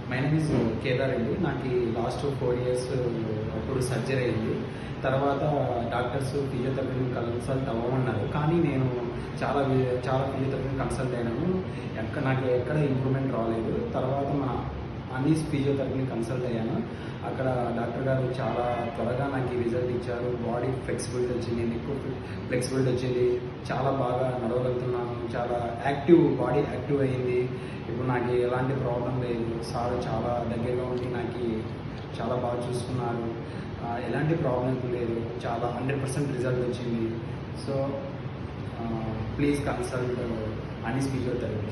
My name is Kedar అండి. నాకు last 4 years అప్పుడు సర్జరీ అయింది. తర్వాత డాక్టర్స్ ఫిజియోథెరపీని కన్సల్ట్ అవ్వమన్నారు. కానీ నేను చాలా ఫిజియోథెరపీని కన్సల్ట్ అయినాను. నాకు ఎక్కడ ఇంప్రూవ్మెంట్ రాలేదు. తర్వాత మన అనీస్ ఫిజియోథెరపీని కన్సల్ట్ అయ్యాను. అక్కడ డాక్టర్ గారు చాలా త్వరగా నాకు రిజల్ట్ ఇచ్చారు. బాడీ ఫ్లెక్సిబిలిటీ వచ్చింది, ఎక్కువ ఫ్లెక్సిబిలిటీ వచ్చింది, చాలా బాగా నడవగలుగుతున్నాను, చాలా బాడీ యాక్టివ్ అయ్యింది. ఇప్పుడు నాకు ఎలాంటి ప్రాబ్లం లేదు. సార్ చాలా దగ్గరగా ఉండి నాకు చాలా బాగా చూసుకున్నారు. ఎలాంటి ప్రాబ్లం లేదు. చాలా 100% రిజల్ట్ వచ్చింది. So please consult Anees physiotherapy.